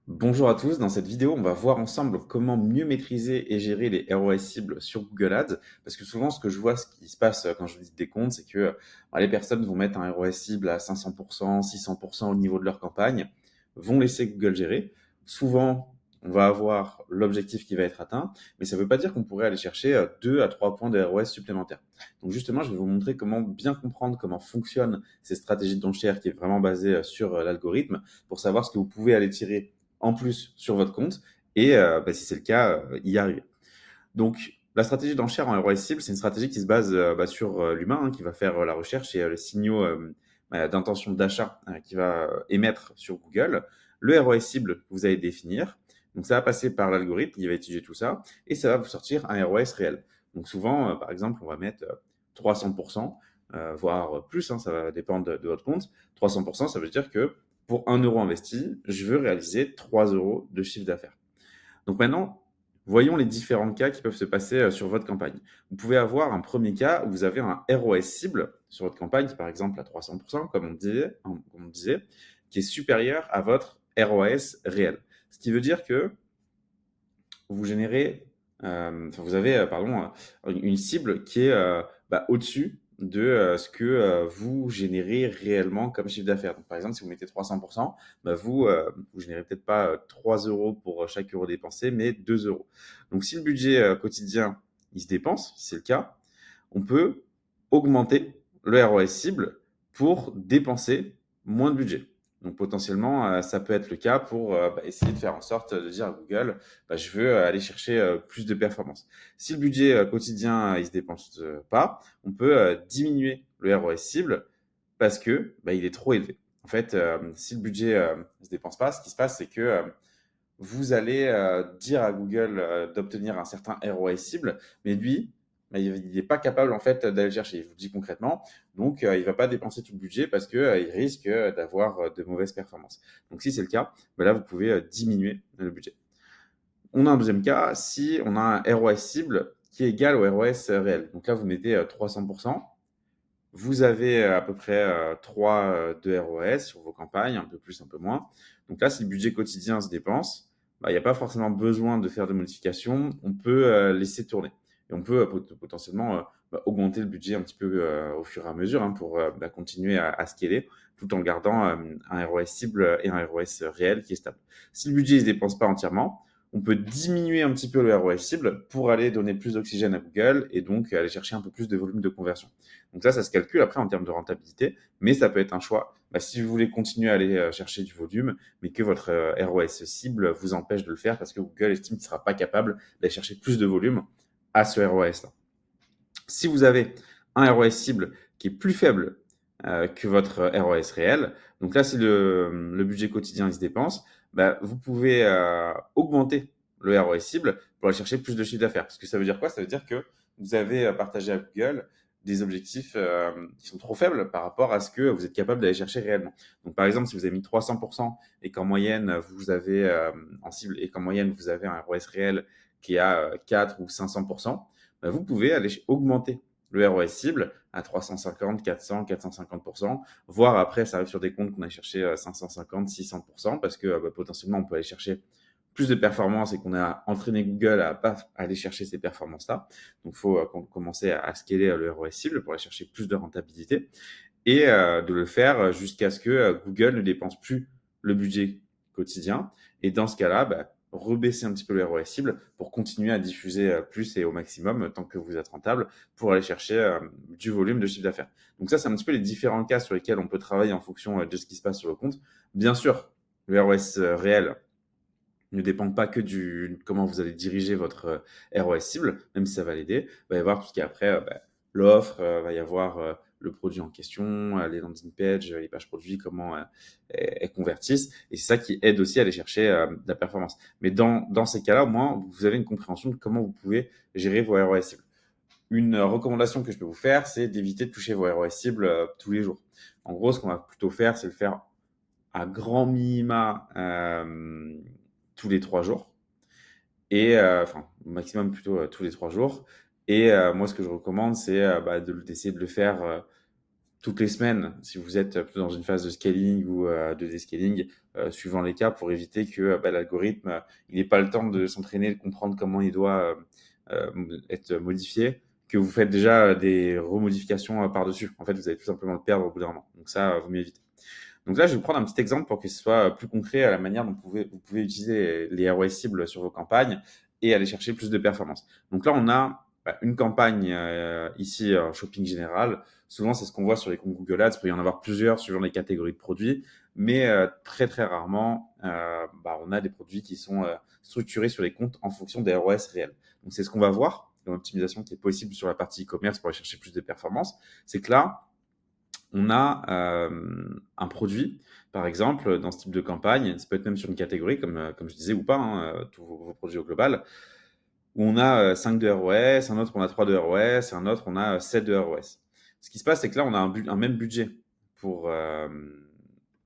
Bonjour à tous, dans cette vidéo, on va voir ensemble comment mieux maîtriser et gérer les ROS cibles sur Google Ads. Parce que souvent, ce que je vois, ce qui se passe quand je visite des comptes, c'est que les personnes vont mettre un ROS cible à 500%, 600% au niveau de leur campagne, vont laisser Google gérer. Souvent, on va avoir l'objectif qui va être atteint, mais ça ne veut pas dire qu'on pourrait aller chercher 2 à 3 points de ROS supplémentaires. Donc justement, je vais vous montrer comment bien comprendre comment fonctionnent ces stratégies d'enchères qui est vraiment basée sur l'algorithme pour savoir ce que vous pouvez aller tirer en plus sur votre compte et si c'est le cas, y arriver. Donc, la stratégie d'enchère en ROI cible, c'est une stratégie qui se base sur l'humain qui va faire la recherche et les signaux d'intention d'achat qui va émettre sur Google. Le ROI cible, vous allez définir. Donc, ça va passer par l'algorithme, il va étudier tout ça et ça va vous sortir un ROS réel. Donc, souvent, par exemple, on va mettre 300%, voire plus, ça va dépendre de votre compte. 300%, ça veut dire que pour 1 euro investi, je veux réaliser 3 euros de chiffre d'affaires. Donc maintenant, voyons les différents cas qui peuvent se passer sur votre campagne. Vous pouvez avoir un premier cas où vous avez un ROS cible sur votre campagne, par exemple à 300%, comme on disait, qui est supérieur à votre ROS réel. Ce qui veut dire que vous générez, vous avez une cible qui est au-dessus de ce que vous générez réellement comme chiffre d'affaires. Donc, par exemple, si vous mettez 300%, vous générez peut-être pas 3 euros pour chaque euro dépensé, mais 2 euros. Donc, si le budget quotidien, il se dépense, si c'est le cas, on peut augmenter le ROS cible pour dépenser moins de budget. Donc potentiellement, ça peut être le cas pour essayer de faire en sorte de dire à Google, je veux aller chercher plus de performance. Si le budget quotidien, il se dépense pas, on peut diminuer le ROS cible parce que il est trop élevé. En fait, si le budget ne se dépense pas, ce qui se passe, c'est que vous allez dire à Google d'obtenir un certain ROI cible, mais lui, il n'est pas capable en fait d'aller le chercher. Je vous le dis concrètement. Donc, il ne va pas dépenser tout le budget parce qu'il risque d'avoir de mauvaises performances. Donc, si c'est le cas, là, vous pouvez diminuer le budget. On a un deuxième cas si on a un ROS cible qui est égal au ROS réel. Donc là, vous mettez 300%. Vous avez à peu près 3 de ROS sur vos campagnes, un peu plus, un peu moins. Donc là, si le budget quotidien se dépense, il n'y a pas forcément besoin de faire de modifications. On peut laisser tourner. Et on peut potentiellement augmenter le budget un petit peu au fur et à mesure pour continuer à scaler tout en gardant un ROS cible et un ROS réel qui est stable. Si le budget ne se dépense pas entièrement, on peut diminuer un petit peu le ROS cible pour aller donner plus d'oxygène à Google et donc aller chercher un peu plus de volume de conversion. Donc ça se calcule après en termes de rentabilité, mais ça peut être un choix. Si vous voulez continuer à aller chercher du volume, mais que votre ROS cible vous empêche de le faire parce que Google estime qu'il ne sera pas capable d'aller chercher plus de volume à ce ROS-là. Si vous avez un ROS cible qui est plus faible que votre ROS réel, donc là, si le budget quotidien il se dépense, vous pouvez augmenter le ROS cible pour aller chercher plus de chiffre d'affaires. Parce que ça veut dire quoi? Ça veut dire que vous avez partagé à Google des objectifs qui sont trop faibles par rapport à ce que vous êtes capable d'aller chercher réellement. Donc, par exemple, si vous avez mis 300% et qu'en moyenne, vous avez en cible et qu'en moyenne, vous avez un ROS réel qui est à 4 ou 500%, vous pouvez aller augmenter le ROS cible à 350, 400, 450%, voire après, ça arrive sur des comptes qu'on a cherché 550, 600%, parce que potentiellement, on peut aller chercher plus de performances et qu'on a entraîné Google à pas aller chercher ces performances-là. Donc, il faut commencer à scaler le ROS cible pour aller chercher plus de rentabilité et de le faire jusqu'à ce que Google ne dépense plus le budget quotidien. Et dans ce cas-là, rebaisser un petit peu le ROS cible pour continuer à diffuser plus et au maximum tant que vous êtes rentable pour aller chercher du volume de chiffre d'affaires. Donc ça, c'est un petit peu les différents cas sur lesquels on peut travailler en fonction de ce qui se passe sur le compte. Bien sûr, le ROS réel ne dépend pas que du comment vous allez diriger votre ROS cible, même si ça va l'aider. Il va y avoir tout ce qui est après l'offre, va y avoir le produit en question, les landing pages, les pages produits, comment elles convertissent. Et c'est ça qui aide aussi à aller chercher de la performance. Mais dans ces cas-là, au moins, vous avez une compréhension de comment vous pouvez gérer vos ROS cibles. Une recommandation que je peux vous faire, c'est d'éviter de toucher vos ROS cibles tous les jours. En gros, ce qu'on va plutôt faire, c'est le faire à grand minima tous les 3 jours et au maximum plutôt tous les 3 jours. Et moi, ce que je recommande, c'est d'essayer de le faire toutes les semaines, si vous êtes plutôt dans une phase de scaling ou de descaling, suivant les cas, pour éviter que l'algorithme, il n'ait pas le temps de s'entraîner, de comprendre comment il doit être modifié, que vous faites déjà des remodifications par-dessus. En fait, vous allez tout simplement le perdre au bout d'un moment. Donc ça, vaut mieux éviter. Donc là, je vais vous prendre un petit exemple pour que ce soit plus concret à la manière dont vous pouvez utiliser les ROI cibles sur vos campagnes et aller chercher plus de performance. Donc là, on a une campagne ici en shopping général. Souvent, c'est ce qu'on voit sur les comptes Google Ads. Il peut y en avoir plusieurs suivant les catégories de produits, mais très très rarement, on a des produits qui sont structurés sur les comptes en fonction des ROS réels. Donc c'est ce qu'on va voir dans l'optimisation qui est possible sur la partie e-commerce pour aller chercher plus de performance. C'est que là, on a un produit, par exemple, dans ce type de campagne, ça peut être même sur une catégorie, comme je disais, ou pas, tous vos produits au global, où on a 5 de ROS, un autre on a 3 de ROS, et un autre on a 7 de ROS. Ce qui se passe, c'est que là, on a un même budget pour, euh,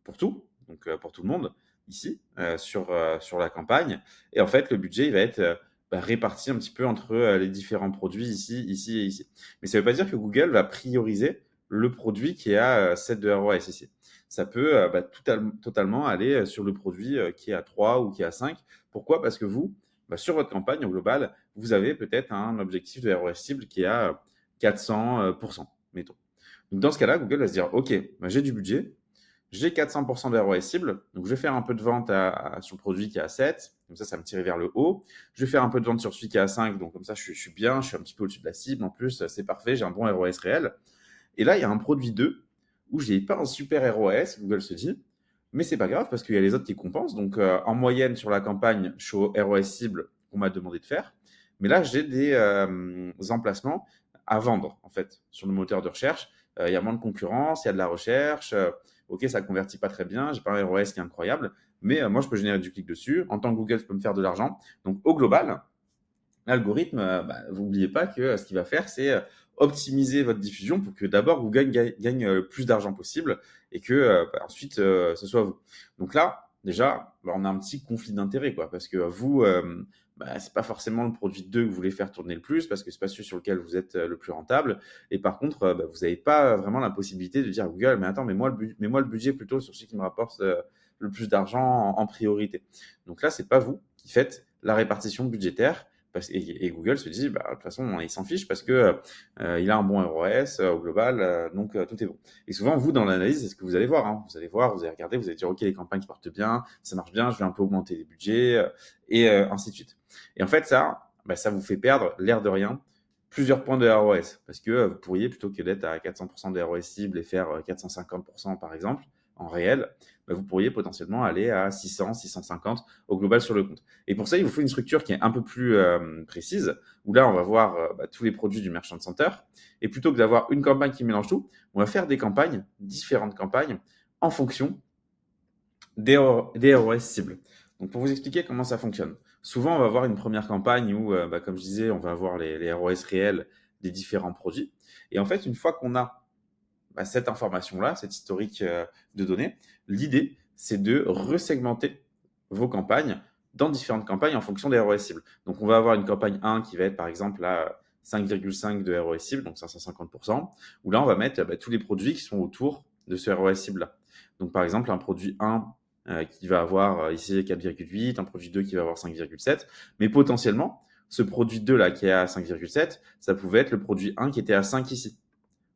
pour tout, donc pour tout le monde, ici, sur la campagne. Et en fait, le budget, il va être réparti un petit peu entre les différents produits ici, ici et ici. Mais ça ne veut pas dire que Google va prioriser le produit qui a 7 de ROS ici. Ça peut totalement aller sur le produit qui est à 3 ou qui est à 5. Pourquoi? Parce que vous, sur votre campagne au global, vous avez peut-être un objectif de ROS cible qui est à 400%, mettons. Donc dans ce cas-là, Google va se dire, OK, j'ai du budget, j'ai 400% de ROS cible, donc je vais faire un peu de vente sur le produit qui est à 7, comme ça me tire vers le haut. Je vais faire un peu de vente sur celui qui est à 5, donc comme ça je suis bien, je suis un petit peu au-dessus de la cible, en plus c'est parfait, j'ai un bon ROS réel. Et là, il y a un produit 2 où je n'ai pas un super ROS, Google se dit, mais c'est pas grave parce qu'il y a les autres qui compensent. Donc en moyenne sur la campagne, je suis au ROS cible qu'on m'a demandé de faire. Mais là, j'ai des emplacements à vendre en fait sur le moteur de recherche. Il y a moins de concurrence, il y a de la recherche. Ok, ça ne convertit pas très bien, j'ai pas un ROS qui est incroyable, mais moi je peux générer du clic dessus. En tant que Google, je peux me faire de l'argent. Donc au global, l'algorithme, vous n'oubliez pas que ce qu'il va faire, c'est optimiser votre diffusion pour que d'abord Google gagne le plus d'argent possible et que ensuite ce soit vous. Donc là, déjà, on a un petit conflit d'intérêt, quoi, parce que vous, c'est pas forcément le produit 2 que vous voulez faire tourner le plus, parce que c'est pas celui sur lequel vous êtes le plus rentable. Et par contre, vous n'avez pas vraiment la possibilité de dire à Google, mais attends, mets-moi le budget plutôt sur celui qui me rapporte le plus d'argent en priorité. Donc là, c'est pas vous qui faites la répartition budgétaire et Google se dit, de toute façon, il s'en fiche parce que il a un bon ROS au global, donc tout est bon. Et souvent, vous, dans l'analyse, c'est ce que vous allez voir. Vous allez voir, vous allez regarder, vous allez dire, OK, les campagnes se portent bien, ça marche bien, je vais un peu augmenter les budgets, et ainsi de suite. Et en fait, ça vous fait perdre, l'air de rien, plusieurs points de ROS. Parce que vous pourriez, plutôt que d'être à 400% de ROS cible et faire 450% par exemple, en réel, vous pourriez potentiellement aller à 600, 650 au global sur le compte. Et pour ça, il vous faut une structure qui est un peu plus précise, où là, on va voir tous les produits du Merchant Center. Et plutôt que d'avoir une campagne qui mélange tout, on va faire des campagnes, différentes campagnes, en fonction des ROS cibles. Donc, pour vous expliquer comment ça fonctionne, souvent, on va avoir une première campagne où, comme je disais, on va avoir les ROS réels des différents produits. Et en fait, une fois qu'on a cette information-là, cette historique de données, l'idée, c'est de resegmenter vos campagnes dans différentes campagnes en fonction des ROS cibles. Donc, on va avoir une campagne 1 qui va être, par exemple, à 5,5 de ROS cible, donc 550%, où là, on va mettre tous les produits qui sont autour de ce ROS cible-là. Donc, par exemple, un produit 1 qui va avoir ici 4,8, un produit 2 qui va avoir 5,7, mais potentiellement, ce produit 2 là qui est à 5,7, ça pouvait être le produit 1 qui était à 5 ici.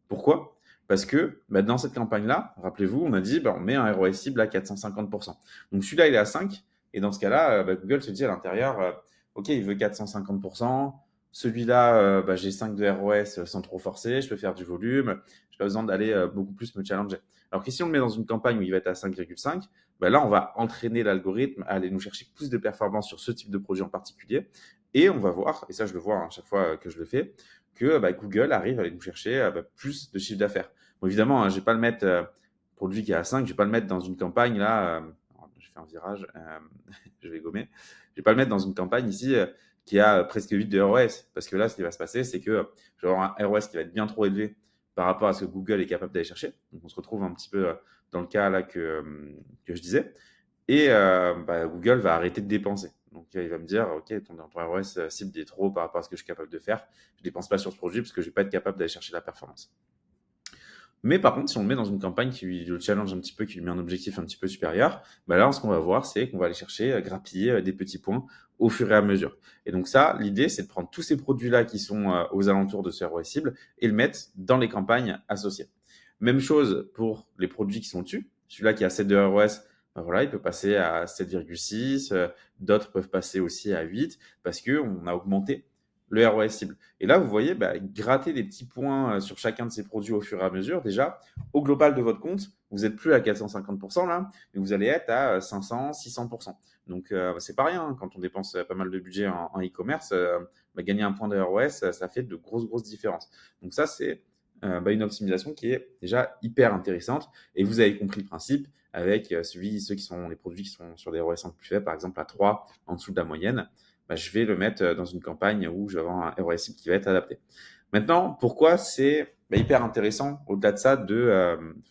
Pourquoi? Parce que dans cette campagne-là, rappelez-vous, on a dit on met un ROS cible à 450%. Donc celui-là, il est à 5. Et dans ce cas-là, Google se dit à l'intérieur, OK, il veut 450%. Celui-là, j'ai 5 de ROS sans trop forcer. Je peux faire du volume. Je n'ai pas besoin d'aller beaucoup plus me challenger. Alors que si on le met dans une campagne où il va être à 5,5, là, on va entraîner l'algorithme à aller nous chercher plus de performance sur ce type de produit en particulier. Et on va voir, et ça je le vois à chaque fois que je le fais, que Google arrive à aller nous chercher plus de chiffre d'affaires. Bon, évidemment, je ne vais pas le mettre pour lui qui est à 5, je ne vais pas le mettre dans une campagne là. Je fais un virage, je vais gommer. Je ne vais pas le mettre dans une campagne ici qui a presque 8 de ROS. Parce que là, ce qui va se passer, c'est que je vais avoir un ROS qui va être bien trop élevé par rapport à ce que Google est capable d'aller chercher. Donc, on se retrouve un petit peu dans le cas là que je disais. Et Google va arrêter de dépenser. Donc, il va me dire, OK, ton ROS cible est trop par rapport à ce que je suis capable de faire. Je ne dépense pas sur ce produit parce que je ne vais pas être capable d'aller chercher la performance. Mais par contre, si on le met dans une campagne qui lui le challenge un petit peu, qui lui met un objectif un petit peu supérieur, bah là, ce qu'on va voir, c'est qu'on va aller chercher, grappiller des petits points au fur et à mesure. Et donc ça, l'idée, c'est de prendre tous ces produits-là qui sont aux alentours de ce ROI cible et le mettre dans les campagnes associées. Même chose pour les produits qui sont dessus. Celui-là qui a 7 de ROS, bah voilà, il peut passer à 7,6. D'autres peuvent passer aussi à 8 parce qu'on a augmenté le ROS cible. Et là, vous voyez, bah, gratter des petits points sur chacun de ces produits au fur et à mesure, déjà, au global de votre compte, vous n'êtes plus à 450% là, mais vous allez être à 500, 600%. Donc, c'est pas rien, hein. Quand on dépense pas mal de budget en e-commerce, bah, gagner un point de ROS, ça fait de grosses différences. Donc ça, c'est bah, une optimisation qui est déjà hyper intéressante. Et vous avez compris le principe avec ceux qui sont les produits qui sont sur des ROS un peu plus faibles, par exemple à 3 en dessous de la moyenne, bah, je vais le mettre dans une campagne où je vais avoir un ROI cible qui va être adapté. Maintenant, pourquoi c'est bah, hyper intéressant au-delà de ça,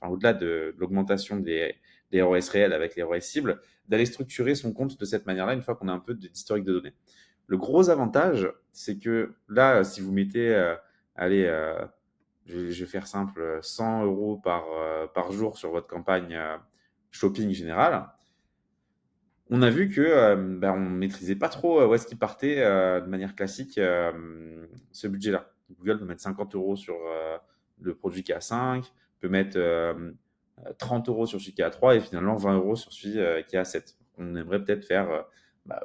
au-delà de l'augmentation des ROS réels avec les ROS cibles, d'aller structurer son compte de cette manière-là une fois qu'on a un peu d'historique de données. Le gros avantage, c'est que là, si vous mettez, allez, je vais faire simple, 100 euros par jour sur votre campagne shopping générale, on a vu que bah, on maîtrisait pas trop où est-ce qu'il partait de manière classique ce budget-là. Google peut mettre 50 euros sur le produit qui est à 5, peut mettre 30 euros sur celui qui est à 3 et finalement 20 euros sur celui qui est à 7. On aimerait peut-être faire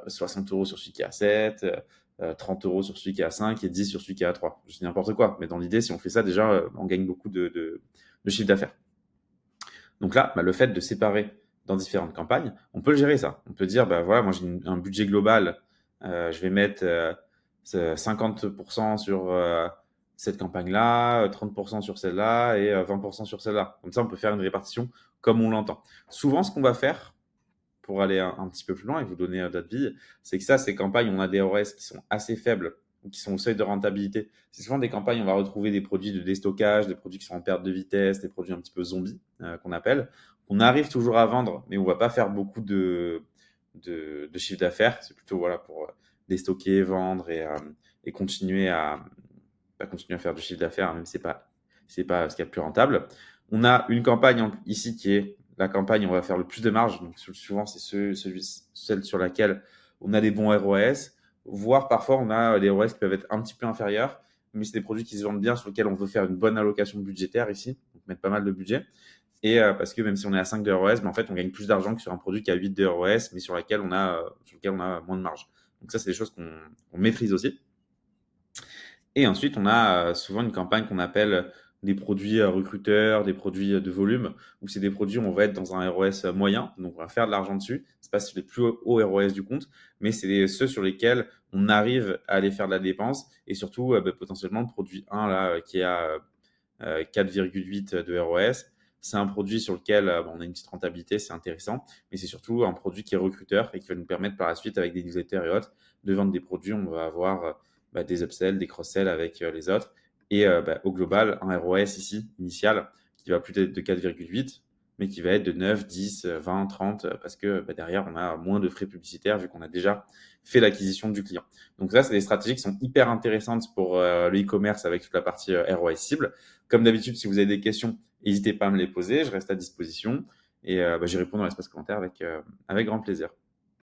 60 euros sur celui qui est à 7, 30 euros sur celui qui est à 5 et 10 sur celui qui est à 3. Je dis n'importe quoi, mais dans l'idée, si on fait ça, déjà, on gagne beaucoup de chiffre d'affaires. Donc là, bah, le fait de séparer dans différentes campagnes, on peut le gérer ça. On peut dire, bah voilà, moi j'ai un budget global, je vais mettre 50% sur cette campagne-là, 30% sur celle-là et 20% sur celle-là. Comme ça, on peut faire une répartition comme on l'entend. Souvent, ce qu'on va faire, pour aller un petit peu plus loin et vous donner d'autres billes, c'est que ça, ces campagnes, on a des ROS qui sont assez faibles ou qui sont au seuil de rentabilité. C'est souvent des campagnes, on va retrouver des produits de déstockage, des produits qui sont en perte de vitesse, des produits un petit peu zombies qu'on appelle. On arrive toujours à vendre, mais on va pas faire beaucoup de chiffre d'affaires. C'est plutôt voilà, pour déstocker, vendre et continuer à faire du chiffre d'affaires, même si c'est pas ce qu'il y a de plus rentable. On a une campagne ici qui est la campagne où on va faire le plus de marge. Donc souvent, c'est celle sur laquelle on a des bons ROS, voire parfois on a des ROS qui peuvent être un petit peu inférieurs, mais c'est des produits qui se vendent bien, sur lesquels on veut faire une bonne allocation budgétaire ici, donc mettre pas mal de budget. Et parce que même si on est à 5 de ROS, mais en fait, on gagne plus d'argent que sur un produit qui a 8 de ROS, mais sur lequel on a moins de marge. Donc ça, c'est des choses qu'on maîtrise aussi. Et ensuite, on a souvent une campagne qu'on appelle des produits recruteurs, des produits de volume, où c'est des produits où on va être dans un ROS moyen, donc on va faire de l'argent dessus. C'est pas sur les plus hauts ROS du compte, mais c'est ceux sur lesquels on arrive à aller faire de la dépense et surtout potentiellement le produit 1 là qui est à 4,8 de ROS. C'est un produit sur lequel on a une petite rentabilité, c'est intéressant, mais c'est surtout un produit qui est recruteur et qui va nous permettre par la suite, avec des newsletters et autres, de vendre des produits. On va avoir des upsells, des cross-sells avec les autres. Et au global, un ROS ici, initial, qui va plus être de 4,8, mais qui va être de 9, 10, 20, 30, parce que derrière, on a moins de frais publicitaires vu qu'on a déjà fait l'acquisition du client. Donc ça, c'est des stratégies qui sont hyper intéressantes pour le e-commerce avec toute la partie ROS cible. Comme d'habitude, si vous avez des questions, n'hésitez pas à me les poser, je reste à disposition et j'y réponds dans l'espace commentaire avec grand plaisir.